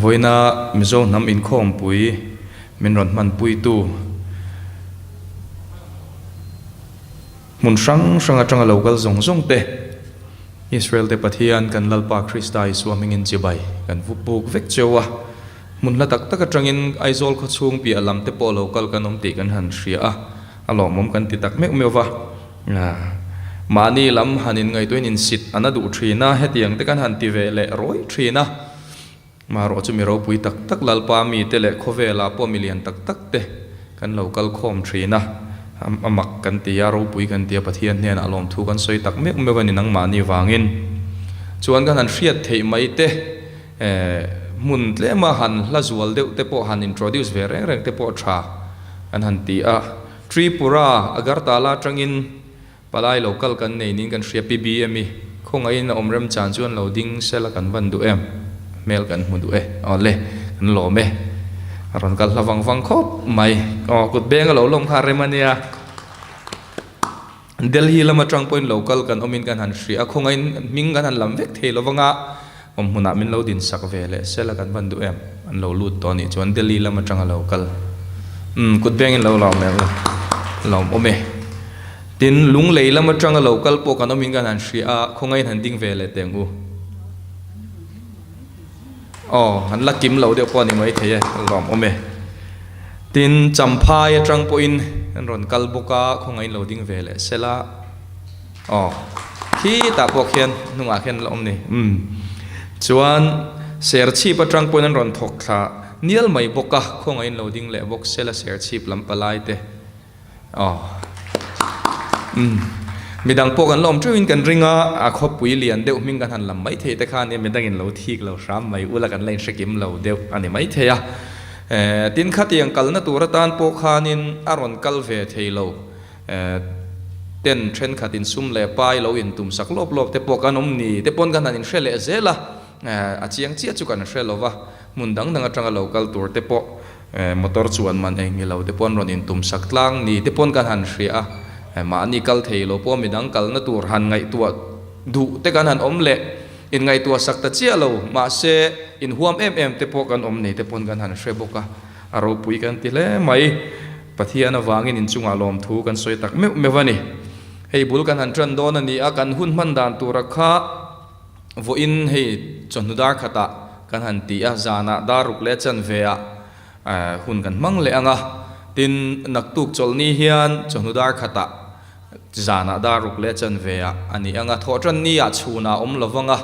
Voina Mizo Hnam Inkhawmpui min ron man pui tu mun sang atanga local zong te Israel te pathian kan lalpa Krista iswaming in chibai kan vupuk vek chewa mun la tak tak atangin Aizawl kho chung pi alam te po local kanom ti kan han hria alom mom kan ti tak mek mewa mani lam hanin ngai toin in sit anadu thina hetiang te kan han ti ve le roi thina ma ro chu mi ro pui tak tak lalpa mi te le khovela po million tak tak te kan local khom thina amak kan ti ya ro pui kan ti pathian nen alom thu kan soi tak mek mewa ni nang mani wangin chuan kan han hriat thei mai te mun tle ma han la zual deuh te po han introduce ve reng te po tha kan han ti a Tripura Agartala tangin palai local kan nei ning kan hria PBM mi khongai na omrem chan chuan loading sela kan van du em mel kan mu du ole kan lo me ron kal lawang wang khop mai kut beng lo lom kha remania Delhi lama tang point local kan omin kan han hria khongai ming kan han lam vek thei lowanga huna min lo din sak vele sela kan van du em an lo lut to ni chuan Delhi lama tang local kut beng in lo lo me lom ome tin lung lei lama tang local po kan omin kan han hria khongai han ding vele tengu han la kim lo de po ni mai thei lom ome tin champhai tang po in an ron kal boka khongai lo ding vele sela khi ta po khian nunga khian lom ni chuan ser chi patrang po an ron thok tha nial mai boka khongai lo ding le bok sela ser chi lam palai te midang po kan lom trin kan ringa a khop pui lian deuh ming kan han lam mai the te khan ne midang in lo thik lo ram mai ula kan lein shakim lo deuh ani mai the ya tin khatiang kal na turatan po khanin aron kal ve theilo ten thren khatin sum le pai lo in tum sak lop lop te po kanom ni te pon kan han in hrele zela a chiang chia chu kan hrelowa mundang dang atanga local tur te po motor chuan man eng lo te pon ron in tum sak tlang ni te pon kan han hria ma ani kal theilo po midang kal na tur han ngai tua du te kan han omle in ngai tua sak ta chia lo ma se in huam em te po kan om nei te pon kan han hreboka aro pui kan ti le mai pathian awangin in chunga lom thu kan soi tak mewani hei bul kan han tran don ani a kan hun man dan tura kha vo in hei chonudar khata kan han ti a zana daruk le chan ve a hun kan mang le anga tin naktuk cholni hian chonudar khata zana daruk le chan ve a ani anga thotran ni a chuna om lowanga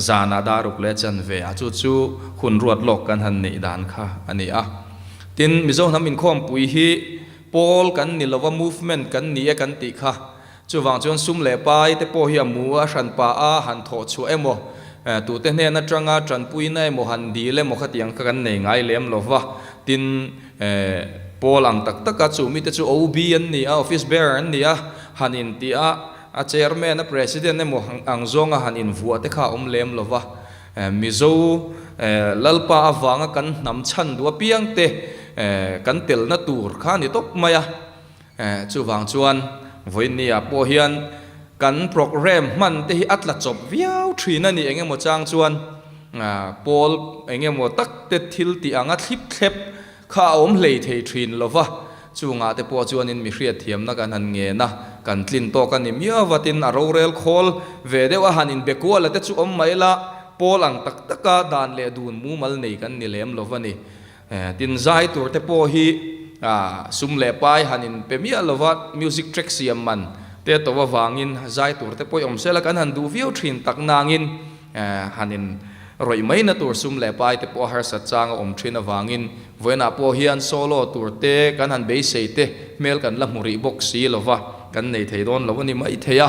zana daruk le chan ve a chu hun ruat lok kan han nei dan kha ani a tin Mizo Hnam Inkhawmpui hi pol kan ni lowa movement kan ni e kan ti kha chuwang chuan sum le pai te po hi amu a hran pa a han tho chu emo tu te hne na tanga tran pui nai mo han di le mo khatiang ka kan nei ngai lem lowa tin pol ang tak tak chu mi te chu OB an ni a office bearer an ni a hanin ti a chairman a president emo ang zonga hanin vuwa te kha lem lowa Mizo lalpa awanga kan nam chan dua piang te kan tel na tur kha ni top maya chuwang chuan voinia po hian kan program man te hi atla chop viau thina ni engemaw chang chuan pol engemaw tak te thil ti anga thlip thlep kha om hlei thei thin lova chunga te po chuan in mi hriat thiam na kan han nge na kan tlin to kan ni mia watin a rorel khol ve dewa hanin bekuala te chu om mai la pol ang tak taka dan le dun mu mal nei kan ni lem lovani tin zai tur te po hi sum le pai hanin pemia lova music track siam man te to wa wangin zai tur te po om sela kan han du viu thin tak nangin hanin roi mai na tur sum le pai te po har sa chang om thin awangin voina po hian solo tur te kan han be sei te mel kan la muri box si lova kan nei thei don lovani mai theya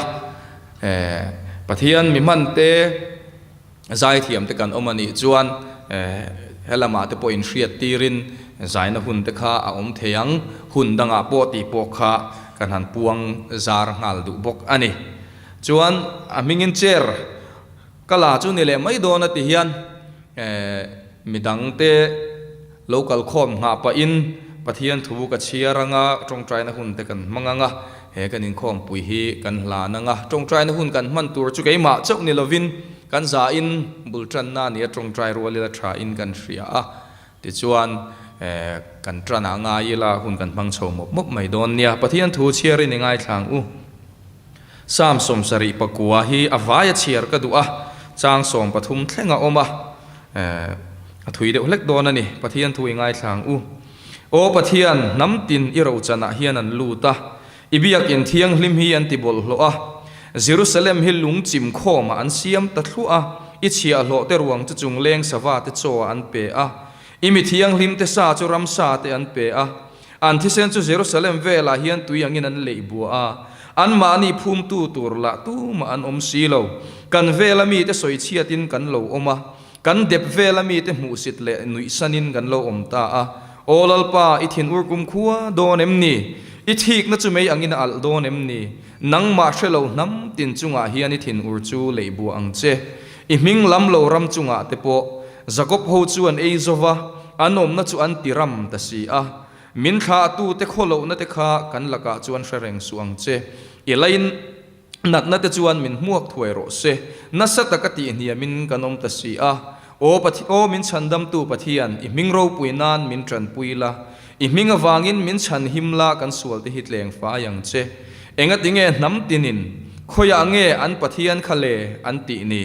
pathian mi man te zai thiam te kan omani chuan helama te po in hriat tirin zaina hun te kha a om theyang hun danga po ti po kha kan han puang zar ngal du bok ani chuan a mingin chair kala chu ni le mai don ati hian midang te local khom nga pa in pathian thu ka chiaranga tong trai na hun te kan manganga he kan Inkhawmpui hi kan hla nanga tong trai na hun kan man tur chu keima chok ni lovin kan za in bultran na ni trong trai ro le tha in kan ria a ti chuan kan trana nga ila hun kan mang chho mop mai don nia pathian thu chiari ni ngai thlang u sam som sari pakua hi avaya chiar ka du a chang som pathum thlenga oma thui de lek don ani pathian thu ngai thlang u o pathian nam tin iro chana hian an luta ibiak in thiang hlim hi an ti bol hlo a Jerusalem hi lung chim khoma an siam ta thlu a ichia hlo te ruang chu chung leng sawa te cho an pe a imi thiang hlim te sa chu ram sa te an pe a an thi sen chu Jerusalem vela hian tuyangin an leibu a an ma ni phum tu tur la tu ma an si lo kan vela mi te soi chiatin kan lo oma kan dep vela mi te mu sit le nui sanin kan lo om ta a olalpa ithin urkum khuwa don emni ithik na chu mei angin al don emni nang ma shelo nam tin chunga hian ithin ur chu leibu ang che I ming lam lo ram chunga te po Jacob ho chu an Aizawl anom na chu an tiram ta si a min kha tu te kholo na te kha kan laka chuan shareng suang che elain nat na te chuan min muak thuai ro se na satakati nia min kanom ta si a o min chandam tu pathian I ming ro puinan min tran puila I ming awangin min chan himla kan sual te hitleng fa yang che enga tinge nam tinin khoya nge an pathian khale an ti ni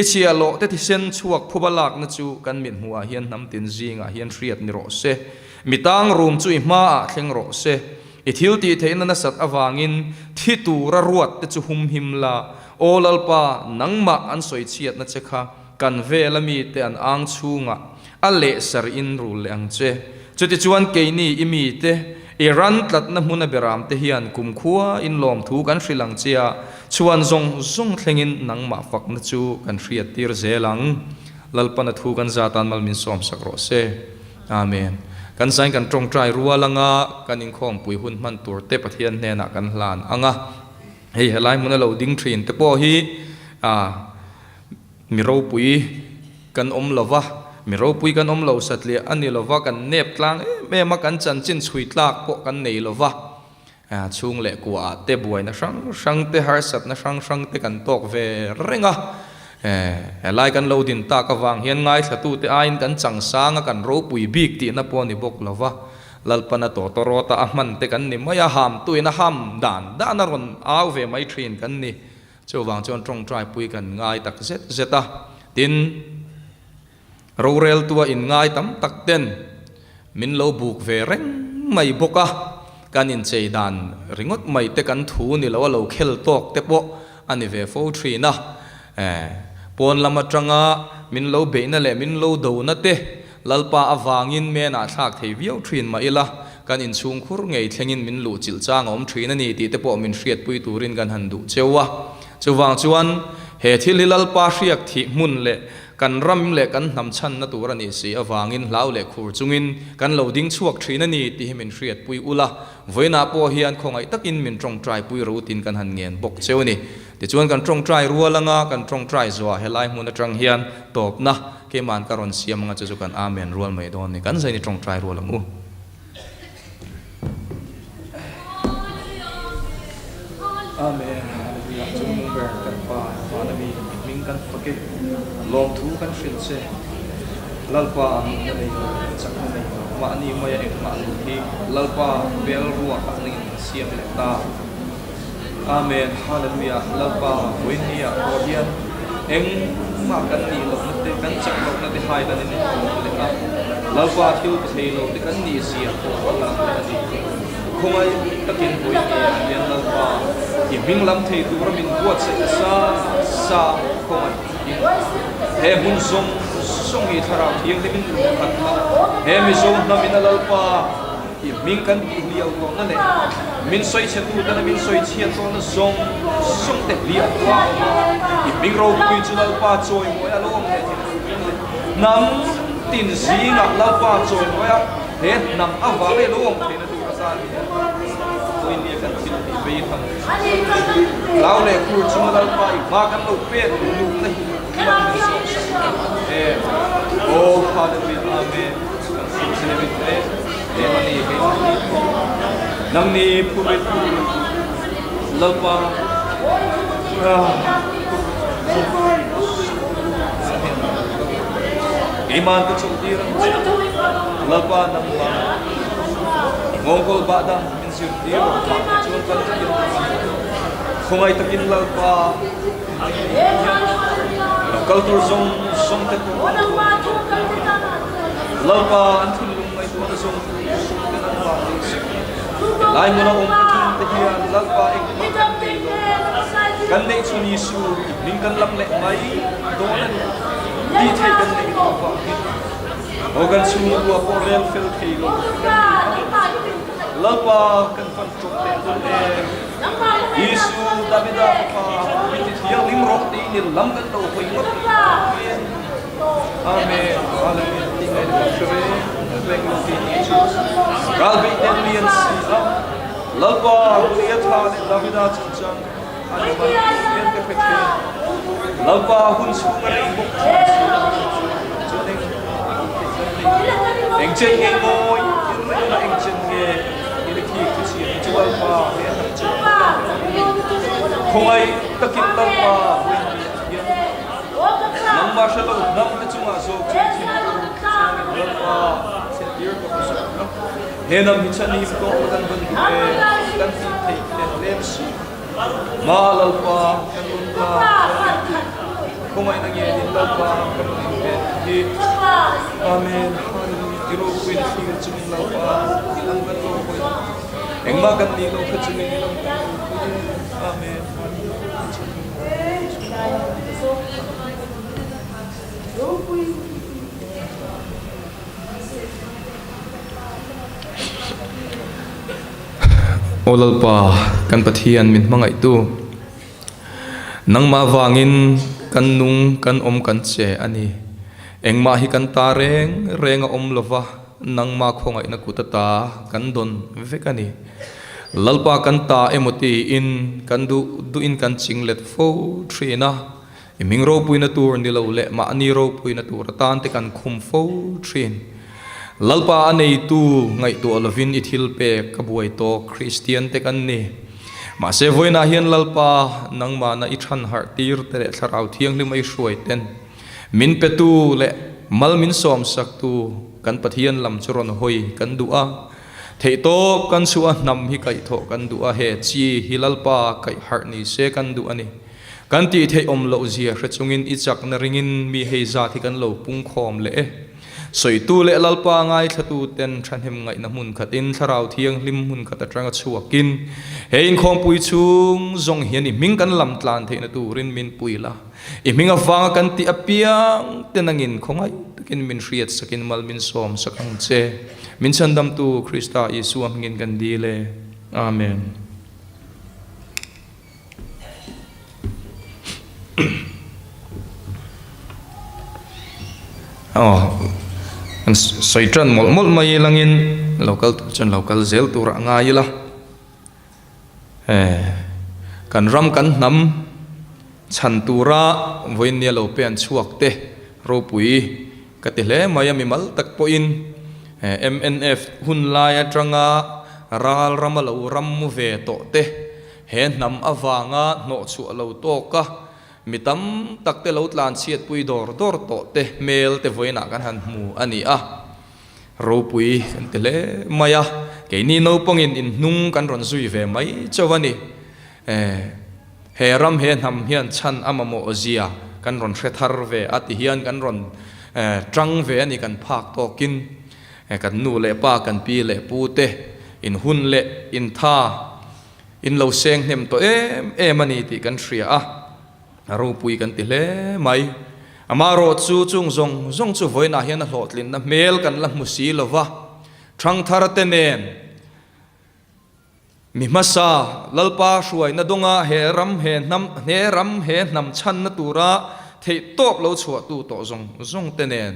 ichia lo te thisen chuak phubalak na chu kan min huwa hian nam tin zinga hian riat ni ro se mitang room chu ma thleng ro se ithil ti theina na sat awangin thi tu ra ruat te chu hum himla olalpa nangma an soi chiat na chekha kan velami te an ang chunga ale sar in rul ang che chuti chuan keini imi te Iran tlat na muna beram te hian kum khua in lom thu kan hrilang chia chuan zong thlengin nang ma fak na chu kan hriat tir zelang lalpana thu kan zatan mal min som sakro se amen kan sain kan trong trai rualanga kan Inkhawmpui hun man tur te pathian hena kan hlan anga hei helai muna lo ding thin te po hi miro pui kan lova miro pui kan lo satli ani lova kan nep tlang me ma kan chan chin chui tlak po kan nei lova chung le kwa te buai na sang te har sat na sang te kan tok ve renga lai kan lo din ta ka wang hian ngai thatu te ain kan chang sanga kan ro pui bik ti na po ni bok lova lalpana to rota ahman te kan ni maya ham tuina ham dan na ron aw ve mai thin kan ni chu wang chon trong trai pui kan ngai tak zeta tin rorel tua in ngai tam tak ten min lo buk ve reng mai boka kanin chei dan ringot mai te kan thu ni lo khel tok te po ani ve fo thri na pon lama tanga min lo be na le min lo do na te lalpa awangin me na thak thei viau thrin ma ila kanin chung khur ngei thlengin min lu chil chang om thrin ani ti te po min hriat pui turin kan han du chewa chuwang chuan he thil lalpa hriak thi mun le kan ram le kan nam chan na tur ani si awangin lau le khur chungin kan loading chuak thina ni ti himin hriat pui ula voina po hian khongai takin min trong trai pui rutin kan han ngen bok chewni ti chuan kan trong trai rualanga kan trong trai zwa helai mun atang hian top na ke man karon siam nga chu kan amen rual mai don ni kan zai ni trong trai rualamu amen hallelujah chung ber kan pa anami ming kan fakit lom thu kan hrin se lalpa na nei chak na nei ma ni maya ek ma hi lalpa bel ruwa ka ni siam le ta amen hallelujah lalpa winia odian eng ma kan ni lo na te kan chak lo na te hai da ni le ka lalpa thil te thei lo te kan ni sia ko la na ni khomai takin boi ni alian lalpa i ming lam thei tu ramin buat se sa khomai he mun song hi tharau thiang lemin khat ma he Mizo Hnam in lalpa i ming kan liau ko na ne min soi che tu da min soi chia to na song te lia kwa i ming ro pui chu lalpa choi mo ya lom ne nam tin zinga lalpa choi mo ya he nam awa le lom the na tu ra sa ni toi ni kan tin ti be thang lao le kur chu lalpa i ma kan lo pe lu na oh hallelujah amen nang ni pumit lalpa iman ka chultirang lalpa ng mga ngongkol badang insirtiro chun kan kung ay takin lalpa culture zong tepo lalpa ang tulong ay tuwa zong lain mo na umpating tahiyan lalpa ay kan na itsun Yesu ningkan lam le may doon di thay kan na ito pa o kan sumuwa po real feel kayo lalpa kan fantok te Yesu Davida pa yang limrok di ni lam kan daw ko ingot amen hallelujah tingay na sure thank you Jesus galbi delian si lalpa uliyat ha Davida chang ano ba yan ka peke lalpa hun sungaray buk engchen nge moy na engchen nge iliki kusi lalpa kung ay takit lalpa nang masya lo nang kachunga so lalpa sentir ko kusa henam hichani ko kan bandu kan take ten lips malalpa kanunta kung ay nangyayari lalpa kanunta amen iro ko yung figure chuming lalpa ilang galo ko yung magan nilo ka chuming ilang amen Olalpa kan pathian min mangai tu nang mawangin kan nung kan kan che ani engma hi kan tareng renga lova nang ma khongai na kutata kan don vekani lalpa kan ta emoti in kan du in kan chinglet fo trina iming ro puina tur ni lo le ma ani ro puina tur tan te kan khum fo trin lalpa anei tu ngai tu olovin ithil pe kabuai to Christian te kan ni ma se voina hian lalpa nang ma na ithan har tir te tharau thiang limai shuai ten min pe tu le mal min som sak tu kan pathian lam churon hoi kan du'a thei to kan suwa nam hi kai tho kan du'a he chi hilalpa kai har ni se kan du ani kan ti thei lo zia rechungin ichak na ringin mi heiza thi kan lo pung khom le soi tu le lalpa ngai thatu ten thanhem ngai na mun khatin tharau thiang lim mun khata tranga chuakin he Inkhawmpui chung zong hian i ming kan lam tlan theina tu rin min puila i minga wanga kan ti apiang tenangin khongai takin min riat sakin mal min som sakang che min chandam tu Krista Yesu amngin kan dile amen an soitran mol mai langin local zel tura ngai la kan ram kan hnam chan tura voin nia lo pen chuak te ro pui katile mayami mal tak po in MNF hun lai atanga ral ramalo ram mu ve to te he hnam awanga no chu lo to ka mitam takte lo tlan chiat pui dor to te mel te voina kan han mu ani a ro pui kan tele maya ke ni no pongin in nung kan ron zui ve mai chawani he ram he nam hian chan amamo ozia kan ron thethar ve ati hian kan ron trang ve ani kan phak to kin kan nu le pa kan pi le pu te in hun le in tha in lo seng nem to mani ti kan thria a ro pui kan ti le mai amaro chu chung zong chu voina hian a hlotlin na mel kan la musi lova thang thar te nen mi masa lalpa shuai na donga he ram he nam chan na tura thei top lo chua tu to zong te nen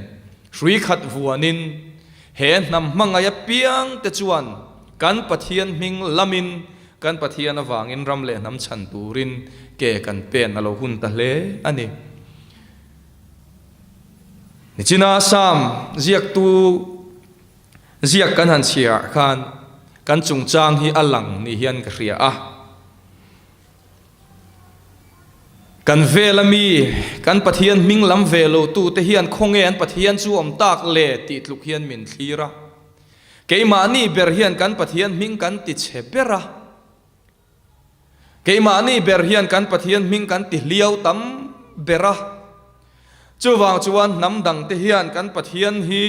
shui khat vuanin he nam mangaya piang te chuan kan pathian ming lamin kan pathian awangin ram le nam chan turin ke kan pen alo hun ta le ani ni china sam ziak kan han chia khan kan chung chang hi alang ni hian ka ria a กันเวลามีกันปะเทียนมิงลำเวโลตูเตเฮียนคงเอ็นปะเทียนจูอมตากเลติดลุกเฮียนมินทีระเกยมานี่เบรเฮียนกันปะเทียนมิงกันติดเชเบระเกยมานี่เบรเฮียนกันปะเทียนมิงกันติเลียวตั้มเบระจูวางจวนน้ำดังเตเฮียนกันปะเทียนฮี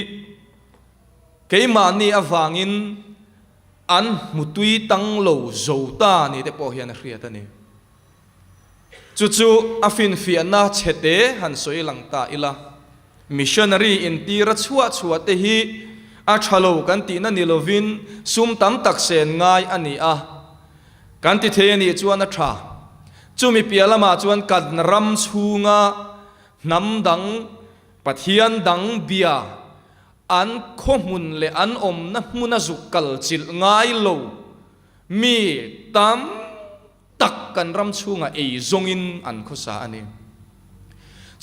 เกยมานี่อวางินอันมุตุยตั้งโลโจตานี่เตปอเฮียนเรียตันนี่จู่ๆอฟินฟิอันน่าเฉดเดหันสวยหลังตาอิละมิชชันนารีอินตีรัชวเตฮีอาชาโลกันตีนันนิโลวินซุมตั้มตักเซนง่ายอันนี้กันติเทนี่จวนนัทราจู่มีเปียละมาจวนกัดนรำชูงาน้ำดังปะเทียนดังเบียอันโคมุนเลอันอมนะมุนจุกกัลจิลง่ายโลมีตั้มตักกันรำชูงาเอจงอินอันคุสาอันนี้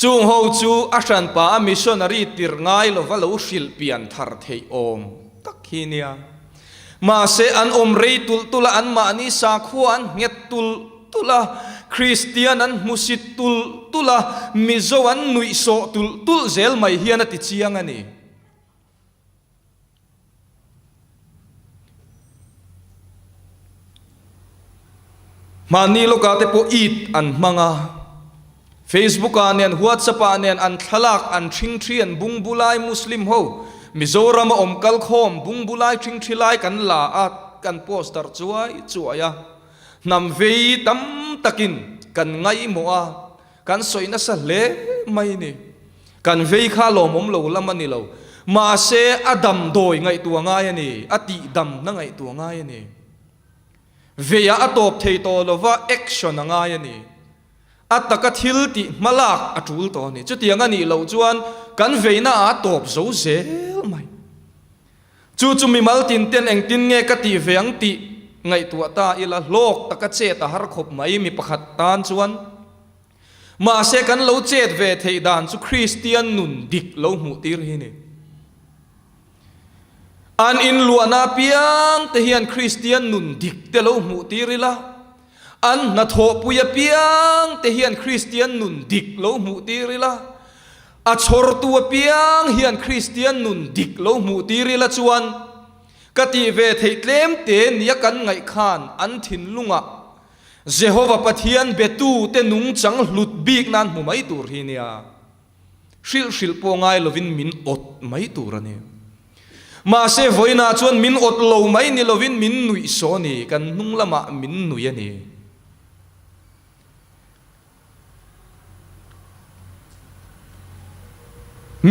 จูงหูจูอาชันป้ามิชนารีติรง่ายโลว่าเราศิลปิอันทาร์เทอมตักฮีเนียมาเสอันอมเรยตุลอันมานิสาขวานเงียตุลคริสเตียนอันมุสิตตุลมิโซอันนุยโซตุลเซลไม่เฮียนติเชียงอันนี้มานี่ลูกอาเตปอีดอันมังFacebook อันนี้ WhatsApp อันนี้อันทลักอันชิงทรีอันบุงบุไลมุสลิมโฮมิโซรามอมกัลคอมบุงบุไลชิงทรีไลกันลาอัดกันโปสเตอร์ช่วยนำเวตัมตะกินกันไงมัวกันสวยนัสเลไม่นี่กันเวข้าลมโลละมันนี่โลมาเสอดัมโดยไงตัวง่ายนี่อติดัมนั่งไงตัวง่ายนี่เวียอตบเทโตโลว่าแอคชั่นง่ายนี่อัตตะกัทิลติมาลากอจูลตัวนี้จุดยังนี่เราจวนกันเวียน่าตบโซเซลไหมจู่มีมัลตินเตียนเองตินเงกติเวียงติไงตัวตาอิละโลกตะกัเจตหารขบไหมมีประคัดตานจวนมาเสกันเราเจตเวทดานสุคริสเตียนนุนดิกเราหูตีรีนี่อันอินลัวนาเปียงเทียนคริสเตียนนุนดิกเตเราหูตีรีละอันนาโถปุยเปียงเทียนคริสเตียนนุนดิกเราหูตีรีละอัชรตัวเปียงเฮียนคริสเตียนนุนดิกเราหูตีรีละจวนกติเวทเลมเตนยกันไงขานอันถินลุงะเจโฮวาปะเทียนเบตูเตนุงจังหลุดบีกนั้นหูไม่ตูรีเนียชิลปงไงลวินมินอดไม่ตูระเนี่ยมาเสวอยนาจวนมินอดโลไม่นี่ลวินมินนุยโซนี่กันนุ่งละมามินนุยนี่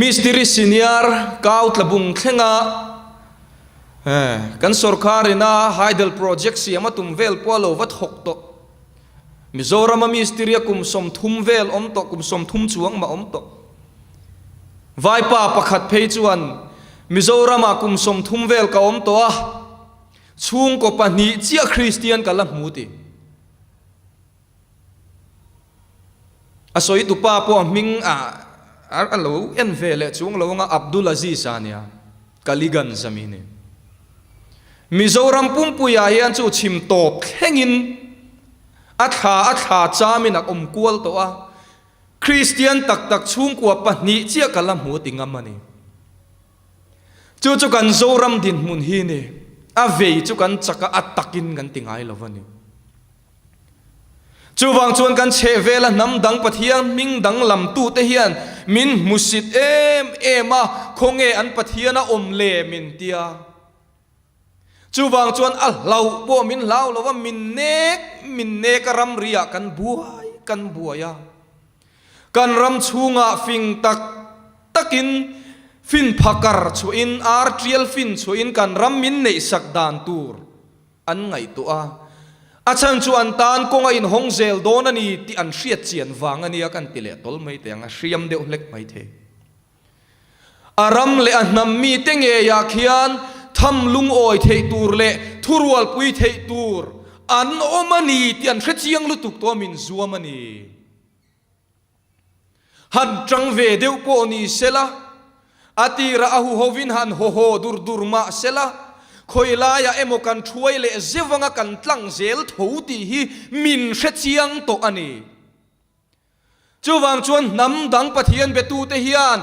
มิสติริสินียร์ก้าวตะบุงเข่งกันสุรคารินาไฮเดลโปรเจกต์เสียมาตุมเวลพอโลวัดหกโตมิโซรามามิสติริยกุมสมทุมเวลอมโตกุมสมทุมจวงมาอมโตไวป้าประคัดเพยจวนมิโซรามากุมสมทุมเวลกับอมโตช่วงก็ปนีเจียคริสเตียนกันละมูติอาศัยตุป้าพวกมิงเราเอ็นเวลช่วงเราว่าอับดุลอาซีซานียกาลิกันซามินีมิโซรัมปุ่มปุยอายันจูชิมตบแข่งินอัฐาจามินักอมกวลตัวคริสเตียนตักช่วงกว่าปนีเจียกันละมูติงามันนี่จู่กันโซรัมดินมุนฮีนี่อาเวยจู่กันจักอัตตักินกันติงไอละวันนี้จู่วางชวนกันเชเวละน้ำดังปะเทียนมิงดังลำตู้เทียนมินมุสิดเอมาคงอันปะเทียนอมเลมินเตียจู่วางชวนเราพวกมินเล่าเราว่ามินเนกรำเรียกันบัวยกันรำชูงะฟิงตักินฟินพักร์ช่วยอินอาร์เทียลฟินช่วยอินกันรำมินในสักดานตูร์อันไงตัวอาจารย์ชวนตานกงอินฮงเซลโดนันีที่อันเชียดเจียนวางอันนี้กันติเลตอลไม่เตียงเชียมเดวเล็กไม่เทอารมเลอันนำมีเตงเอียขียนทำลุงโอยเทตูร์เลทุรวลปุยเทตูร์อันอมันนีที่อันเชียงลุตุกตัวมินซัวมันนีหันจังเวเดวโปนีเซล่าอาตีระอาหูโฮวินหันโฮดูร์มาเซล่าคอยลายเอโมกันช่วยเลเจวังกันตั้งเซลทูตีฮีมินเชียงโตอันนี้ chu wang chuan nam dang pathian betu te hian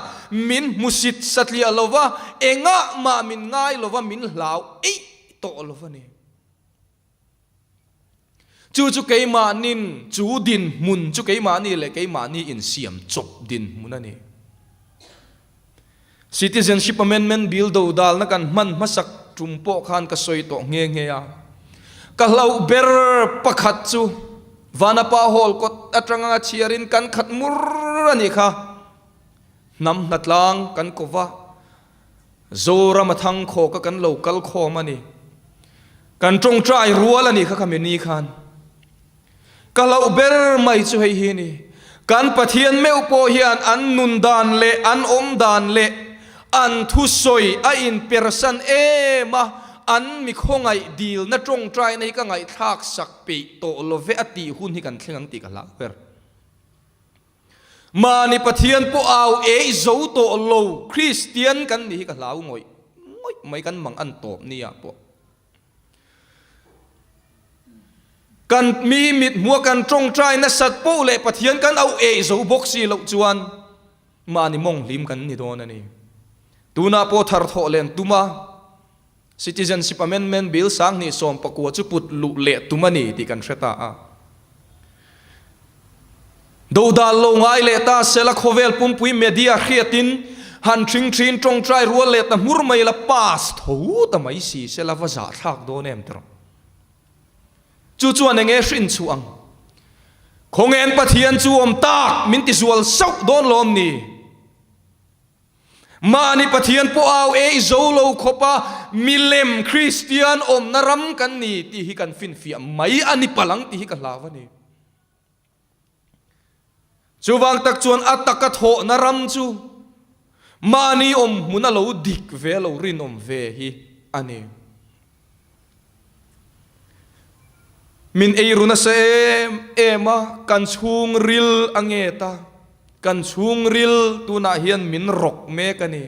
min musit satli alova enga ma min ngai lova min hlau ei to lova ni chu keima nin chu din mun chu keima ni le keima ni in siam chop din munani citizenship amendment bill do dal na kan man masak tumpo khan ka soi to nge ya ka hlau ber pakhat chu Vanapa hol kot atranga chiarin kan khat mur ani kha nam natlang kan kova zora mathang kho ka kan local kho mani kan trong trai rual ani kha khamini khan kalau ber mai chu hei hi ni kan pathian meu po hian an nun dan le an om dan le an thu soi a in person ema an mi khongai deal na trong trai nei ka ngai thak sak pe to love ati hun hi kan thlengang ti ka la ber mani pathian po au e zo to lo Christian kan ni ka lau ngoi mai kan mang an top ni ya po kan mi mit mua kan trong trai na sat po le pathian kan au e zo boxi lo chuan mani mong lim kan ni don ani tuna po thar tho len tuma citizenship amendment bill sang ni som pakua chu put lu le tumani ti kan hreta a do dal lo ngai le ta sela khovel pum pui media khiatin han thing thin trong trai rual le ta mur mai la pas tho ta mai si sela wa za thak do nem tro chu chuan enge hrin chuang khongen pathian chu om tak min ti zual sok don lom ni mani pathian po au e zolo khopa milem Christian om naram kan ni ti hi kan fin fi mai ani palang ti hi ka lawani chuwang tak chuan ataka tho naram chu mani om muna lo dik ve lo rin om ve hi ani min eiruna se ema kan chung ril angeta kan chung ril tuna hian min rok me kani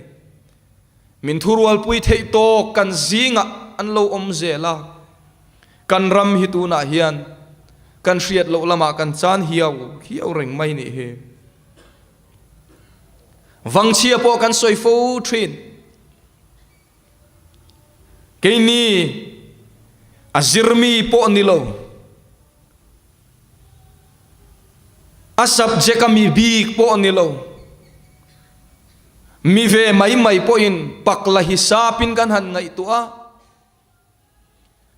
min thurual pui thei to kan zinga an lo om zela kan ram hi tuna hian kan hriat lo lama kan chan hiau reng mai ni he wangchia po kan soi fo thin ke ni azirmi po ni lo asap je kami big po ni lo mi ve mai po in pakla hisapin kan han ngai tu a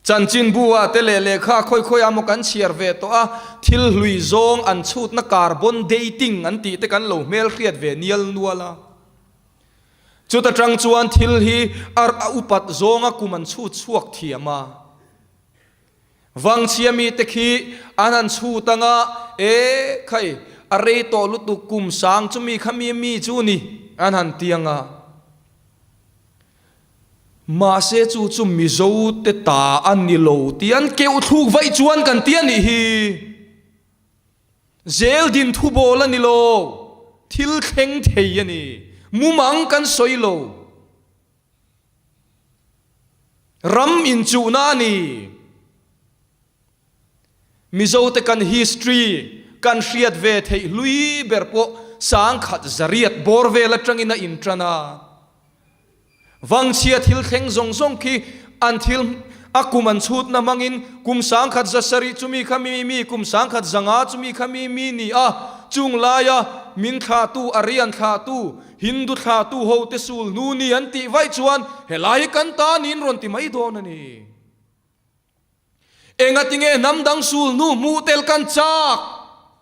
chanchin buwa tele le kha khoi amo kan chiar ve to a thil hlui zong an chut na carbon dating an ti te kan lo mel khiat ve nial nuala chuta tang chuan thil hi ar a upat zonga kuman chut chuak thiama wang chiami te khi anan chutanga e khai are to lutu kum sang chumi khami mi chu ni anan tianga ma se chu Mizo te ta an ni lo tian keu thuk vai chuan kan tian ni hi zel din thu bol ani lo thil kheng thei ani mumang kan soilo ram in chu na ni Mizo te kan history kan hriat ve thei lui berpo sang khat zariat bor ve la tangina intrana wang chia thil kheng zong ki an thil akuman chut na mangin kum sang khat zasari chumi khami mi kum sang khat zanga chumi khami mi ni a chung laya min kha tu arian kha tu hindu kha tu ho te sul nu ni an ti vai chuan helai kan ta nin ron ti mai don ani engatinge namdang sul nu mu tel kan chak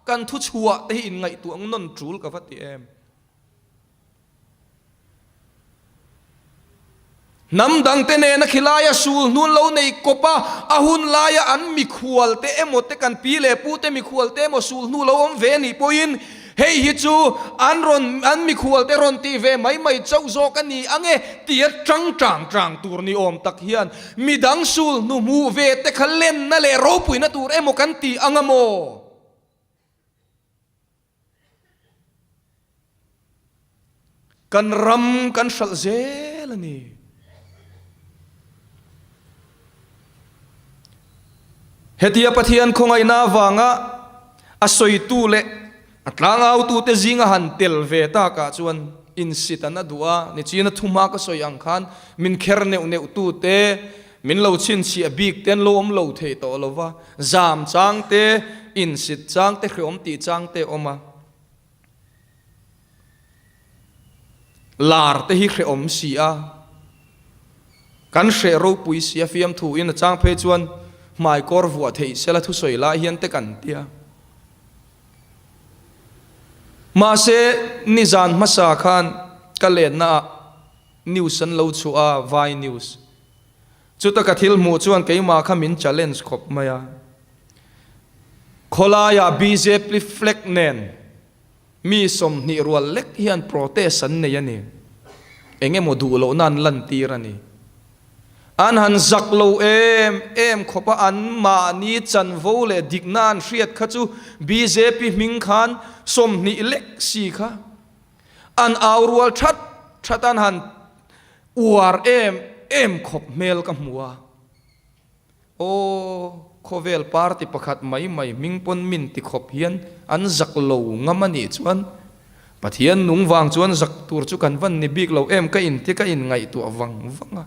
kan thu chua te in ngai tu ang non trul ka vati em namdang te ne na khilaya sul nu lo nei kopa ahun laya an mi khual te emote kan pi le pu te mi khual te mo sul nu lo om ve ni poin hei hi chu an mi khual te ron ti ve mai chau zo kan ni ange tia trang tur ni om tak hian midang sul nu mu ve te khalen na le ro pui na tur emo kan ti angamo kan ram kan shal zel ani hetia pathian khongai na wanga asoi tu le atlang au tu te zinga han tel ve ta ka chuan in sitana dua ni china thuma ka soi ang khan min kher neu neu tu te min lo chin chi big ten lo om lo the to lova zam chang te in sit chang te khom ti chang te oma lar te hi khom si a kan she ro pui sia fiam thu in chang phe chuan mai kor vua thei sela thu soi la hian te kan tia ma se nizan masa khan kalen na news an lo chu a vai news chuta ka thil mu chuan keima khamin challenge khop maya khola ya bjp fleck nen mi som ni rual lek hian protest an ne yani enge mo du lo nan lan tirani an han zak lo em khopa an ma ni chan vo le dignan hriat kha chu bjp ming khan som ni lek si kha an awrual that an han uar em khop mel ka muwa o khovel party pakhat mai mingpon min ti khop hian an zak lo ngamani chuan pathian nung wang chuan zak tur chu kan van ni big lo em ka in ti ka in ngai tu awang wanga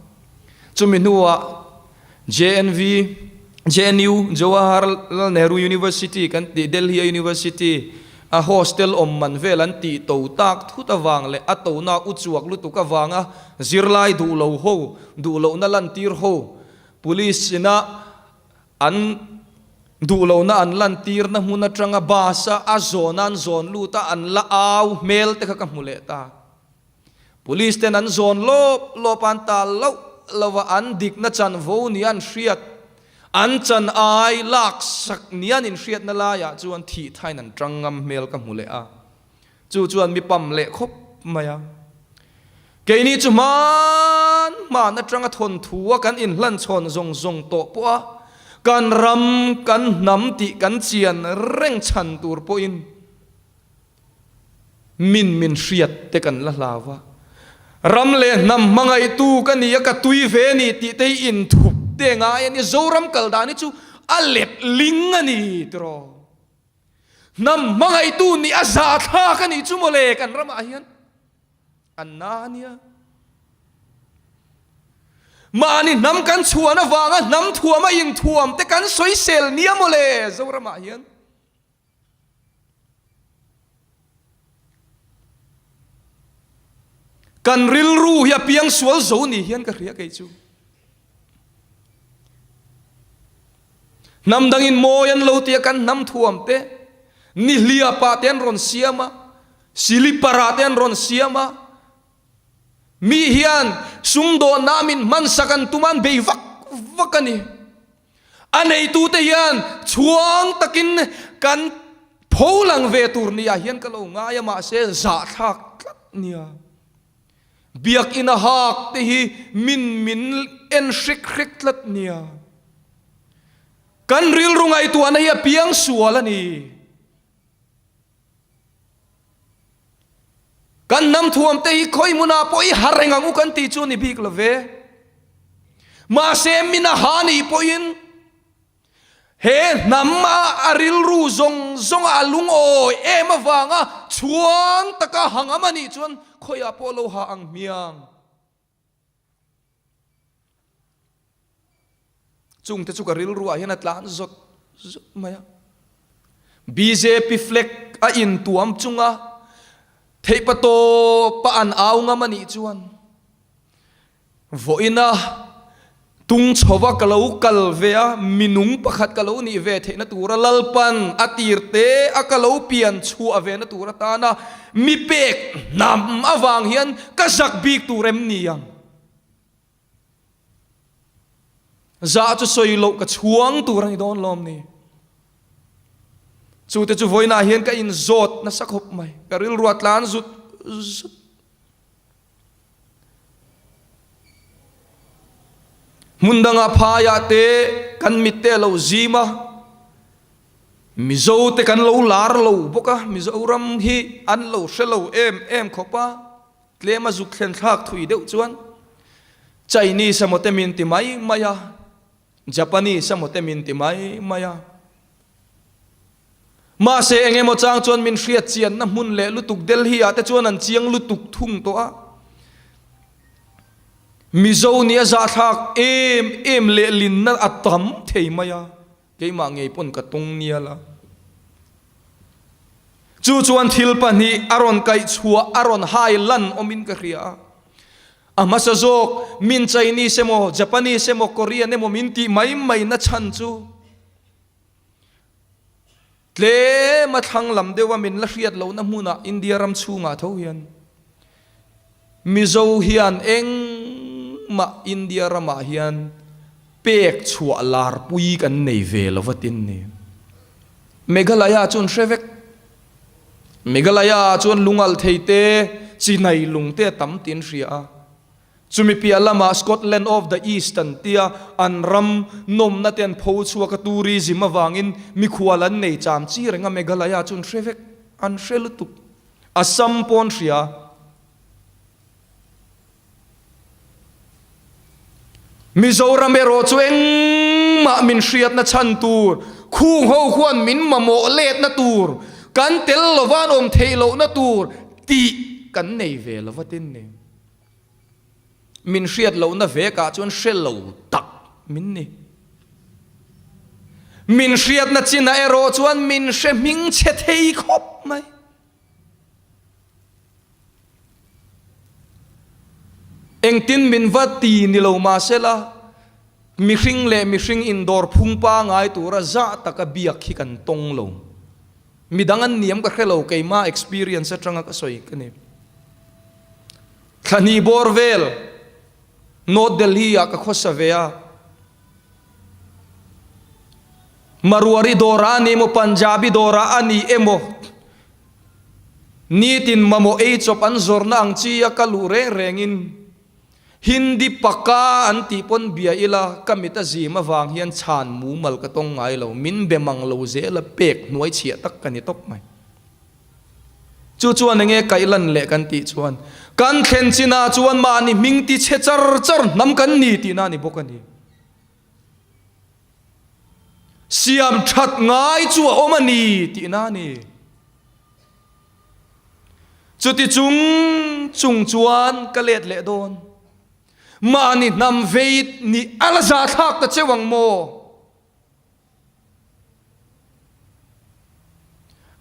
chumi nuwa JNU Jawaharlal Nehru University kan Delhi University a hostel man velan ti to tak thut awang le ato na uchuak lu tu ka wanga zirlai du lo na lan tir ho police na an du lo na an lan tir na huna tranga basa a zonan zon lu ta an la aw mel te ka mule ta police ten an zon lop an ta lawa an dik na chan vo ni an hriat an chan ai lak sak nian in hriat na la ya chuan thi thain an trangam mel ka mule a chuan mi pam le khop maya ke ni chu man na tranga thon thuwa kan in hlan chon zong to po a kan ram kan nam ti kan chian reng chan tur po in min hriat te kan la lawa ram le nam mangai tu kan ni ka tui ve ni ti te in thup te nga yani zoram kal da ni chu alep ling ani tro nam mangai tu ni aza tha kan ni chu mole kan ram a hian anania mani nam kan chuana wanga nam thuama in thuam te kan soi sel nia mole zoram a hian kan ril ru ya piang sual zo ni hian ka ria kai chu nam dangin moyan lo tia kan nam thuam te ni lia pa ten ron siama sili para ten ron siama mi hian sumdo namin mansakan tuman be vakani anei tu te hian chuang takin kan pholang ve tur nia hian ka lo nga ya ma se za thak nia biak ina hak te hi min en shrik lat nia kan ril rungai tu ana ya piang suala ni kan nam thuam te hi khoi muna poi harengang u kan ti chu ni bik love ma se mina hani poin he namma aril ru zong alung o ema wanga chuang taka hangamani chuan khoya polo ha ang miang chung te chu ka ril ru a hian atlan zot maya BJP fleck a in tuam chunga theipato pa an aw ngamani chuan voina tung chowa kalau kalvea minung pakhat kalau ni ve theina tura lalpan atirte akalo pian chu avena tura tana mi pek nam awang hian kazak bik turem niang za chu soilo ka chuang turang don lom ni chu te chu voina hian ka in zot na sakhop mai karil ruat lan zut mundanga phaya te kan mitte lo zima Mizo te kan lo lar lo boka Mizo ram hi an lo shelo em khopa tlema zu khen thak thui deuh chuan Chinese samote min ti mai maya Japanese samote min ti mai maya ma se enge mo chang chuan min hriat chian na mun le lutuk del hi ate chuan an chiang lutuk thung to a Mizo ni za thak em le lin na atam thei maya ke ma ngei pon ka tung nia la chu chuan thil pan hi aron kai chua aron hai lan omin ka ria amasa jok min Chinese mo Japanese mo Korean mo min ti mai na chan chu tle ma thang lam dewa min la hriat lo na hmuna India ram chunga tho hian Mizo hian eng ma India rama hian pek chua lar pui kan nei ve lowatin ni Meghalaya chun shrevek Meghalaya chun lungal theite chinai lungte tam tin ria chumi pialama Scotland of the Eastern tia anram nom na ten pho chua ka tourism awangin mi khwalan nei cham chi renga Meghalaya chun shrevek an shrelutuk Assam pon ria Mizoram ero chueng ma min hriat na chan tur khung ho khuan min mamo let na tur kan tel lowan om theilo na tur ti kan nei ve lowatin ne min hriat lo na ve ka chuan hrelo tak min ni min hriat na china ero chuan min hre ming che thei khop mai engtin min vati ni lo ma sela mi hring indoor phung pa ngai tura za taka biak hi kan tong lo midangan niam ka khelo keima experience atanga ka soi kani khani borvel no delhi ka khosavea maruari dora ni mo punjabi dora ani emo nitin mamo e chop an zorna ang chi akalure rengin Hindi paka anti pon bia ila kamita zima wang hian chan mu mal ka tong ngai lo min bemang lo zela pek nuai chia tak kani tok mai chu chuan nge kailan le kan ti chuan kan thlen china chuan ma ni ming ti che char nam kan ni ti na ni bokani siam that ngai chu omani ti na ni chuti chung chuan kalet le don Mani nam veit ni alaza thak ta chewang mo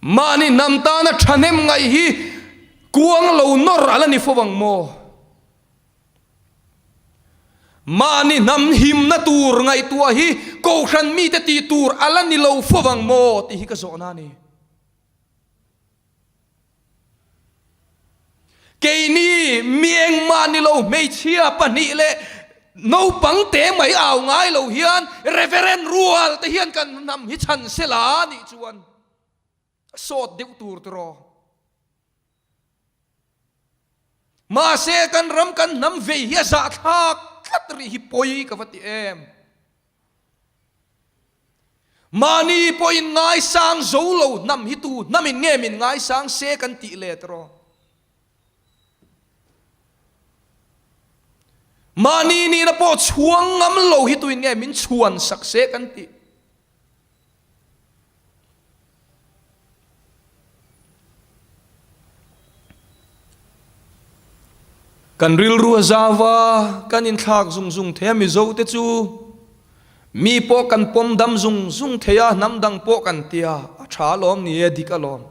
Mani nam ta na thanem ngai hi kuang lo nor ala ni fowang mo Mani nam him na tur ngai tua hi ko khan mi te ti tur ala ni lo fowang mo ti hi ka zo na ni Keini mieng mani lo mei chia pani le no pang te mai aw ngai lo hian reverend rual te hian kan nam hi chan sela ni chuan sot deu tur tro ma se kan ram kan nam ve hi za thak khatri hi poi ka vati em mani poi ngai sang zo lo nam hi tu namin nge min ngai sang se kan ti le tro Mani ni na po chuang ngam lo hi tuin nge min chuan sakse kan ti kan ril ru zawa kan in thak zung the mi zo te chu mi po kan pom dam zung theya nam dang po kan tia a tha lom ni e dikalom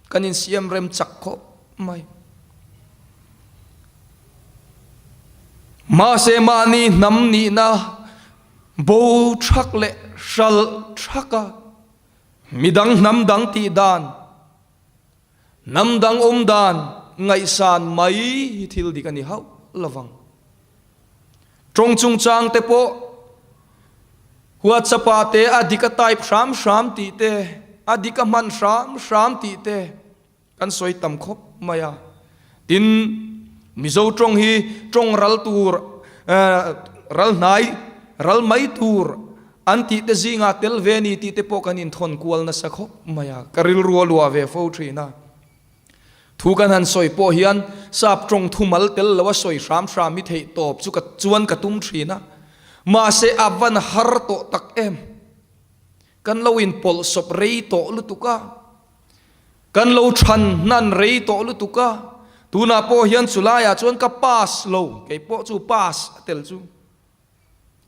kan in siam rem chak kho mai Ma se mani nam ni na bo thak le shal thaka midang nam dang ti dan nam dang dan ngai san mai hi thil di kani hau lawang trong chung chang te po WhatsApp te adika type sham ti te adika man sham ti te kan soi tam khop maya tin Mizo trong hi trong ral tur ral mai tur anti te zinga tel veni ti te pokanin thon kual na sakho maya karil ruwa ve fo thina thu kan han soi po hian sap trong thumal tel lawa soi sham mi thei top chu ka chuan ka tum thina ma se avan har to tak em kan loin pol sop rei to lutuka kan lo than nan rei to lu tuka tuna po hian chulaya chuan ka pass lo ke po chu pass tel chu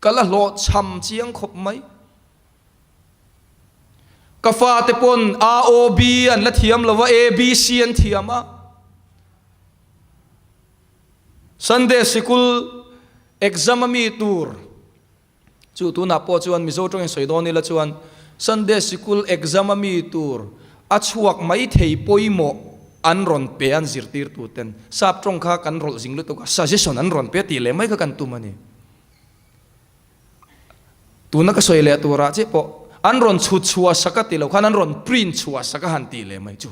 kala lo cham chiang khop mai ka fa te pon a o b an la thiam lova a b c an thiama Sunday school exam mi tur chu tuna po chuan Mizo tong soidon ni la chuan Sunday school exam mi tur achuak mai thei poimo an ron pe an zirtir tu ten sap trong kha kan rol jing lu to suggestion an ron pe ti le mai ka kan tu mani tu na ka soile tu ra che po an ron chu chua saka ti lo khan an ron print chua saka han ti le mai chu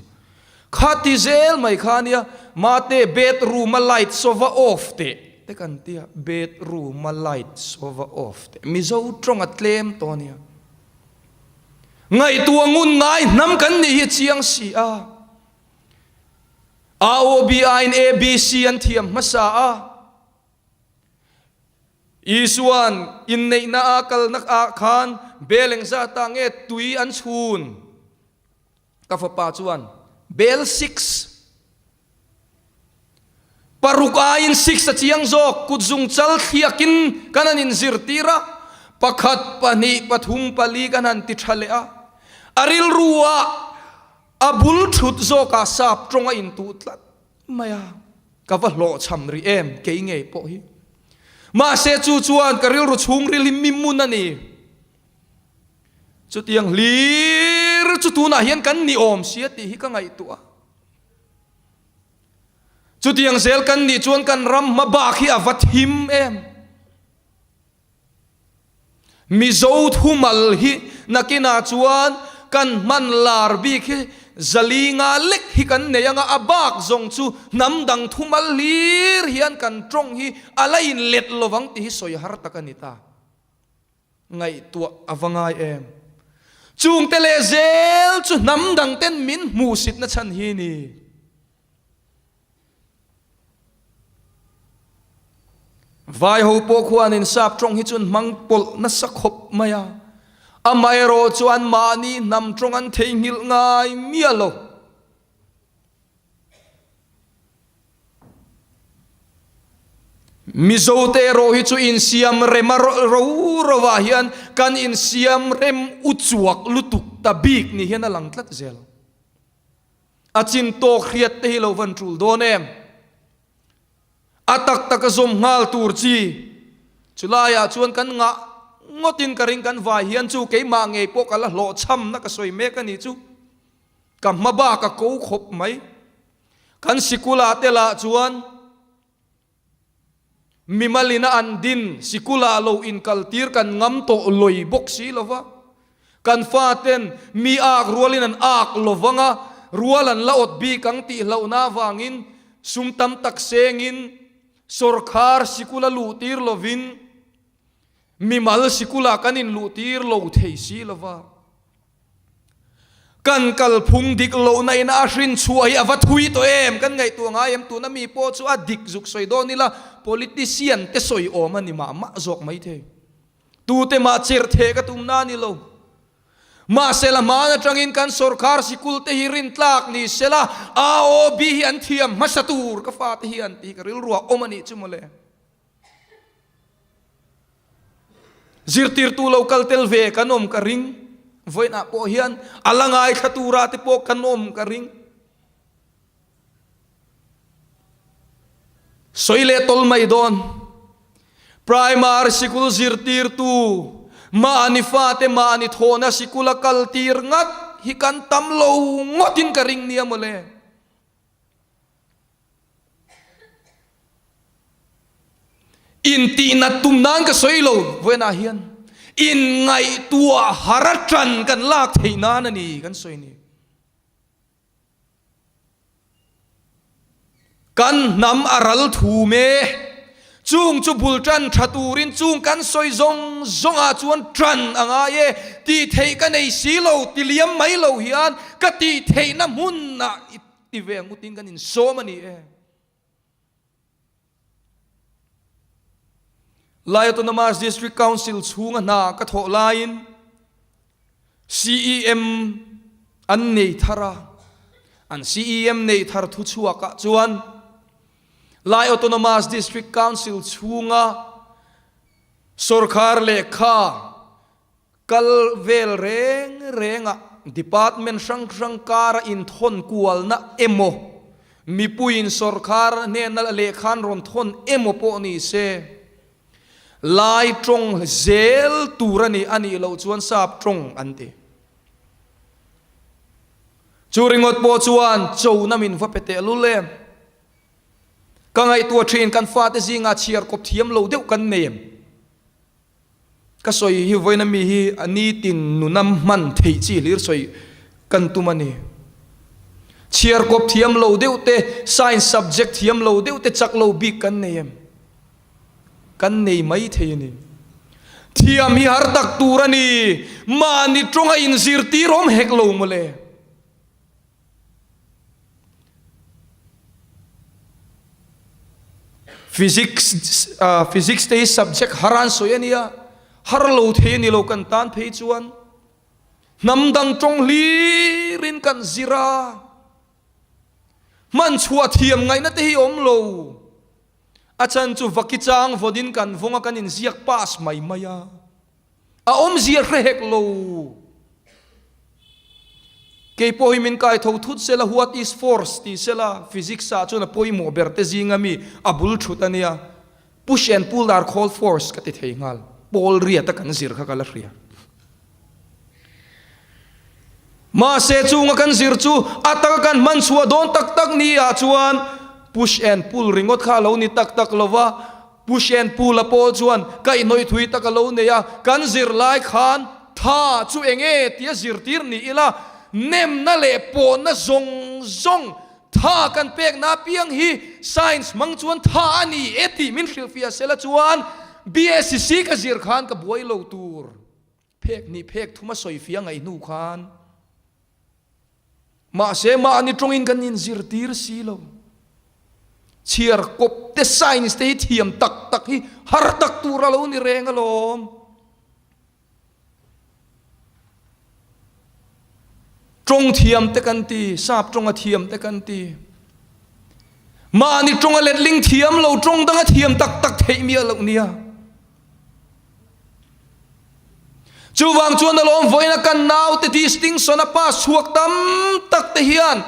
khati zel mai khania mate bedroom light sova off te kan tia bedroom light sova off te Mizo trong atlem to nia ngai tua ngun ngai nam kan ni hi chiang si a o b i n a b c an thiam masa a isuan in nei na akal nak a khan beleng za ta nge tui an chhun ka fa pa chuan bel 6 paruk a in 6 a chiang zok kutzung chal khiakin kanan in zirtira pakhat pani pathum pali kanan ti thale a aril ruwa abul thut zo ka sap tronga in tu tlat maya ka va lo cham ri em ke nge po hi ma se chu chuan karil ru chung ri lim mun ani chu tiang lir chu tu na hian kan ni om sia ti hi ka ngai tu a chu tiang zel kan ni chuan kan ram ma ba khi avathim em Mizo thumal hi nakina chuan kan man lar bi khi zalinga lek hi kan neyanga abak zong chu namdang thumal lir hian kan trong hi alain let lovang ti hi soi har takanita ngai tu avangai em chung tele zel chu namdang ten min musit na chan hi ni vai ho po khuan in sap trong hi chun mangpol na sakhop maya amai ro chuan mani nam trong an thei ngil ngai mialo Mizo te ro hi chu in siam rem ro wa hian kan in siam rem uchuak lutuk tabik ni hian alang tlat zel achin to khiat te hi lo van trul don em atak tak zom ngal tur chi chulaya chuan kan nga ngotin karing kan vai hian chu ke ma nge po kala lo cham na ka soi me ka ni chu kam ma ba ka ko khop mai kan sikula tela chuan mimalina andin sikula lo in kaltir kan ngam to loi bok si lova kan faten mi ak rualin an ak lovanga rualan laot bi kang ti lo na wangin sumtam tak sengin sorkar sikula lutir lovin mimal sikula kanin lutir lo thei si lova kan kal phung dik lo na ina hrin chuai awa thui to em kan ngai tu nga em tu na mi po chu a dik zuk soi do nila politician te soi om ani ma zok mai the tu te ma chir the ka tum na ni lo ma sela ma na tangin kan sorkar sikul te hirin tlak ni sela a o bi an thiam masatur ka fa te hian ti ka ril ruwa omani chumole zirtir tu local tel ve kanom ka ring voina po hian alangai khatura te po kanom ka ring soile tol mai don primary sikul zirtir tu ma ani fate ma ani thona sikula kaltir ngat hikan tamlo ngotin ka ring niya mole inti na tumnan ka soilo voina hian in ngai tua haratran kan lak theina na ni kan soi ni kan nam aral thu me chung chu bultran thaturin chung kan soi zong zonga chuan tran anga ye ti thei ka nei silo ti liam mai lo hian ka ti thei na mun na ti ve ngutin kan in so mani e lai autonomous district council chunga na ka tho lain CEM an nei thara an CEM nei thar thu chuaka chuan Lai Autonomous District Council chunga Sorkar lekha kalvel renga department sang kara in thon kual na emo mipuin sorkar ne na lekhan ron thon emo po ni se lai trong zel turani ani lo chuan sap trong ante churingot po chuan chou namin va pete lule ka ngai tua thin kan fa te zinga chiar kop thiam lo deuh kan nem ka soi hi voina mi hi ani tin nunam man thei chi lir soi kan tumani chiar kop thiam lo deuh te science subject thiam lo deuh te chak lo bi kan nem kan nei mai thei ni thiam hi har tak turani ma ni tronga in zir ti rom hek lo mole physics te subject haran soyania har lo the ni lo kan tan phei chuan namdang trong li rin kan zira man chua thiam ngai na te hi om lo achan chu vakichang vodin kan vonga kan in ziak pas mai maya a om zia rehek lo ke pohimin kai tho thut sela what is force ti sela physics sa chuna poimo berte zinga mi abul thutania push and pull are called force ka ti theingal pol ria ta kan zir kha kala ria ma se chunga kan zir chu ataka kan man chua don tak ni a chuan push and pull ringot kha lo ni tak lova push and pull a po chuan kai noi thui tak lo ne ya kan zir lai khan tha chu enge tia zir tir ni ila nem na le po na zong tha kan pek na piang hi science mang chuan tha ani eti min hril fia sela chuan BSc ka zir khan ka buai lo tur pek ni pek thuma soi fia ngai nu khan ma se ma ani tongin kan in zir tir si lo chiar kop te science te thiam tak hi har tak tura lo ni renga lom trong thiam te kan ti sap trong a thiam te kan ti ma ni trong a let ling thiam lo trong dang a thiam tak thei mi lo nia chu wang chuan alom voina kan nau te distinction a pa suak tam tak te hian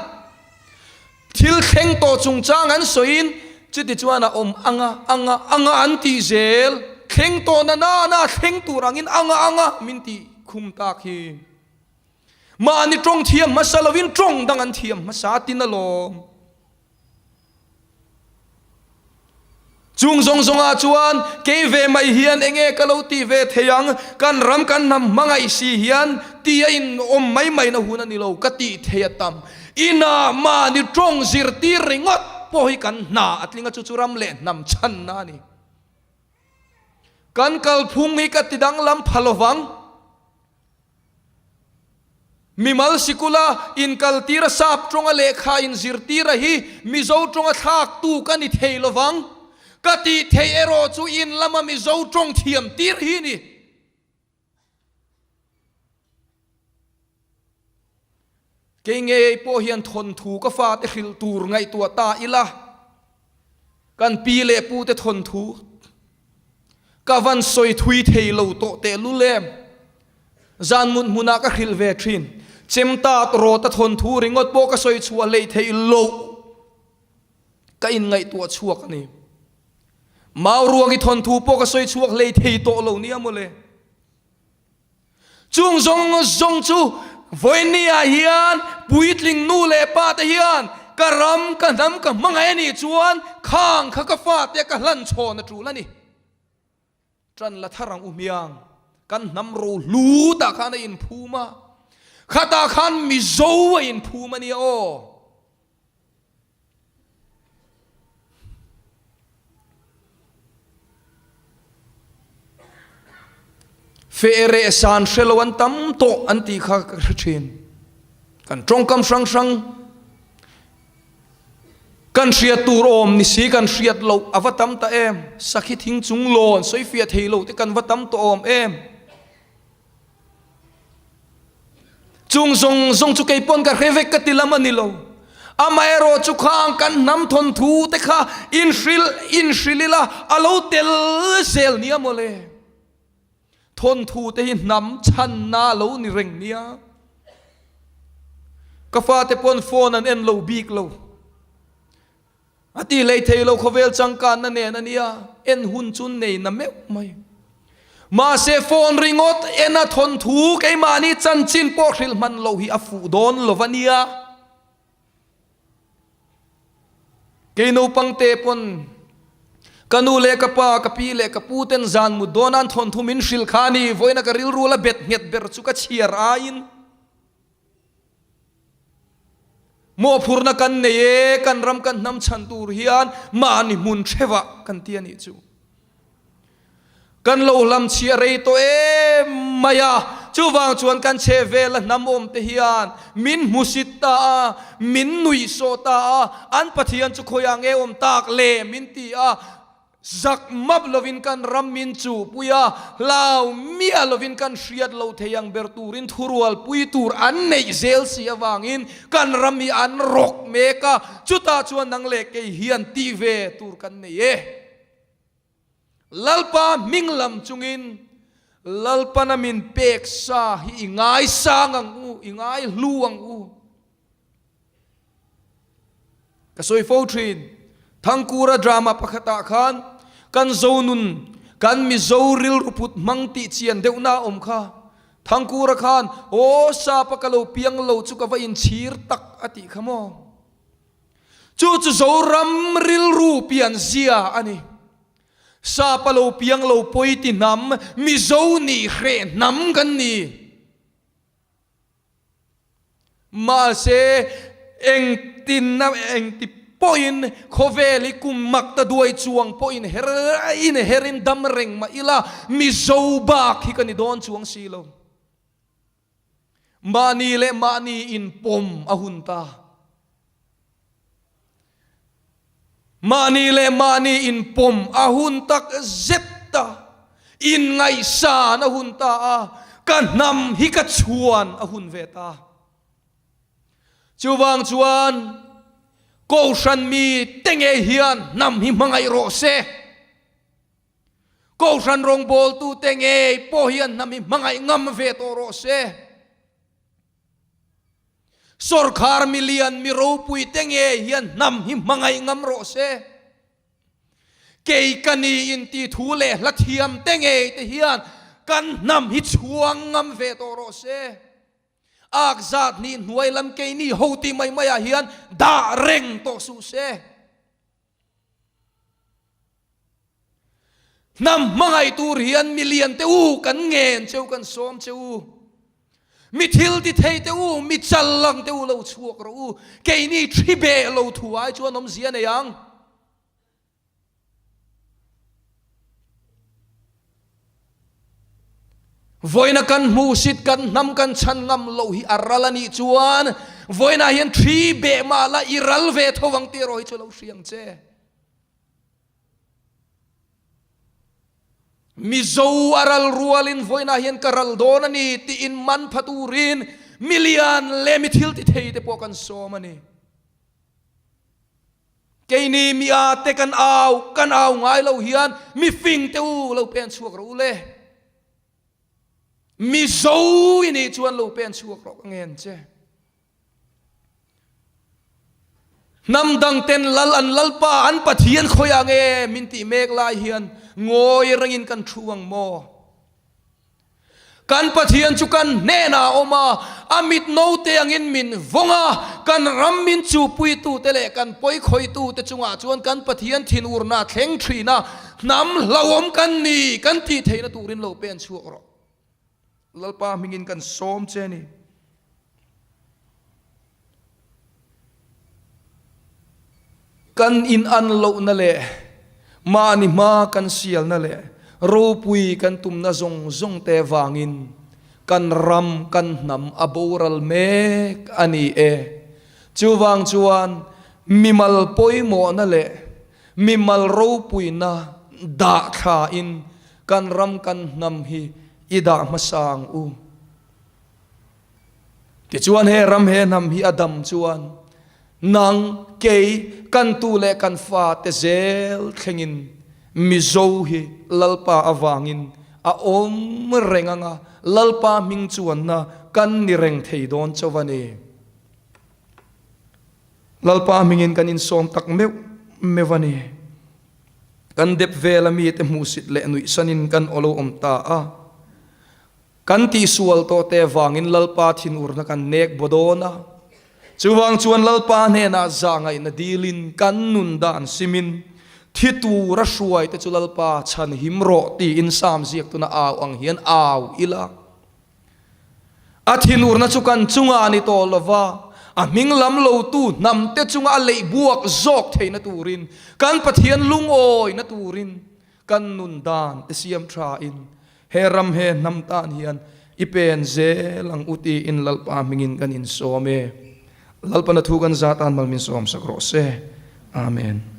thil kheng to chung chang an soin chiti chuan a om anga anti zel kheng to na kheng turangin anga min ti khum tak hi ma ni trong thiam masalawin trong dang an thiam masa tin alom chung zong a chuan ke ve mai hian enge kaloti ve theyang kan ram kan nam mangai si hian ti in om mai na hun ani lo ka ti theyatam ina ma ni trong zir ti ringot po hi kan na atlinga chuchuram le nam chan na ni kan kal phung hi ka tidang lam phalowang mimal sikula in kaltira sap tronga lekha in zirtira hi Mizo tronga thak tu kan i theilovang kati thei ero chu in lama Mizo trong thiam tir hi ni ke nge po hian thon thu ka fa te khil tur ngai tua ta ila kan pi le pu te thon thu ka van soi thui thei lo to te lu lem zan mun muna ka khil ve thin chemta ro ta thon thu ringot po ka soi chua le thei lo ka in ngai tua chuak ni mau ruang i thon thu po ka soi chuak le thei to lo ni amole chung zong chu voinia hian puitling nu le pa te hian karam ka nam ka mangai ni chuan khang kha ka fa te ka hlan chhon tu la ni tran la tharang umiang kan nam ro lu ta khana in phuma khata khan Mizo in phuma ni o fere san shelawan tam to anti kha khin kan trong kam sang kan hriat tur om ni si kan hriat lo avatam ta em sakhi thing chung lon soi fia theilo te kan vatam to om em chung zong chu kei pon ka revek ka tilama ni lo amai ro chu khang kan nam thon thu te kha in shrilila alo tel sel nia mole thon thu te hi nam chan na lo ni reng nia ka fa te pon phone an en lo bik lo ati lei thei lo khovel changkan na ne na nia en hun chun nei na me mai ma se phone ringot ena thon thu ke mani chan chin po khril man lo hi afu don lovania ke no pangte pon kanu le kapa kapi le kapu ten zan mu donan thon thu min shil khani voina ka ril rula bet het ber chu ka chiar ain mo phurna kan ne ye kan ram kan nam chan tur hian mani mun thewa kan tiani chu kan lo lam chia rei to e maya chu wang chuan kan che vel nam om te hian min musita min nui so ta an pathian chu khoyang e om tak le min ti a zak map lovin kan ram min chu puya law mia lovin kan shriat lo theyang ber turin thurual pui tur an nei zel si awangin kan rami an rok meka chuta chuan nang le ke hian ti ve tur kan nei e lalpa minglam chungin lalpa namin pek sa hi ingai sangang u ingai luang u kasoi fotrin thangkura drama pakhata khan kan zonun kan Mizo ril ruput mangti chian deuna om kha thangkura khan o sa pakalo piang lo chu ka va in chir tak ati khamo chu zo ram ril ru pian zia ani sa palo piang lo poiti nam Mizo ni khre nam kan ni ma se eng tin na eng ti point khoveli kum makta duai chuang point herin dam reng ma ila Mizo ba khi kan don chuang silo mani le mani in pom ahunta mani le mani in pom ahun tak zetta in ngai sa na hunta kan nam hi ka chuan ahun veta chuwang chuan ko shan mi tenge hian nam hi mangai ro se ko shan rong bol tu tenge po hian nam hi mangai ngam ve to ro se sorkhar million mi ro pui tenge hian nam hi mangai ngam ro se kei kani in ti thu le la thiam tenge te hian kan nam hi chuang ngam ve to ro se ak zat ni nuai lam ke ni hoti mai maya hian da reng to su se nam mangai tur hian million te u kan ngen cheu kan som cheu mi thil ti thei te u mi chal lang te u lo chuak ro u ke ni thibe lo thuai chuan om zia ne yang voina kan musit kan nam kan chan ngam lo hi aralani chuan voina hian thi be mala iral ve thowang ti roi chulo hriang che Mizo aral rualin voina hian karal donani ti in man phaturin million le mi thil ti thei te pokan somani keini mi a te kan au ngai lo hian mi fing te u lo pen chuak ro le Mizo ini chuan lo pen chuak ro ngen che nam dang ten lal an lalpa an pathian khoyang e minti mek lai hian ngoi rangin kan thuang mo kan pathian chu kan nena oma amit no te angin min vonga kan ram min chu pui tu te le kan poi khoi tu te chunga chuan kan pathian thin urna thleng thrina nam lawom kan ni kan ti theina turin lo pen chuak ro lalpa mingin kan som che ni kan in an lo na le ma ni ma kan sial na le ro pui kan tum na zong te wangin kan ram kan nam aboral mek ani e chuwang chuan mimal poi mo na le mimal ro pui na da kha in kan ram kan nam hi ida masang u ti chuan he ram he nam hi adam chuan nang kei kan tu le kan fa te zel thengin Mizo hi lalpa awangin a om renganga lalpa ming chuan na kan ni reng thei don chawani lalpa mingin kan in som tak mewani kan dep vela mi te musit le nui sanin kan olo om ta a kan ti sual to te wangin lalpa thin ur na kan nek bodona chuwang chuan lalpa ne na zangai na dilin kan nun dan simin thitu ra shuai te chulalpa chan himro ti in sam ziak tu na aw ang hian aw ila athinur na chukan chunga ni to lova a minglam lo tu nam te chunga lei buak zok theina turin kan pathian lungoi na turin kan nun dan te siam tra in heram he nam tan hian ipen zelang uti in lalpa mingin kan in some lalpa na thukan zatan malmin som sakro se amen.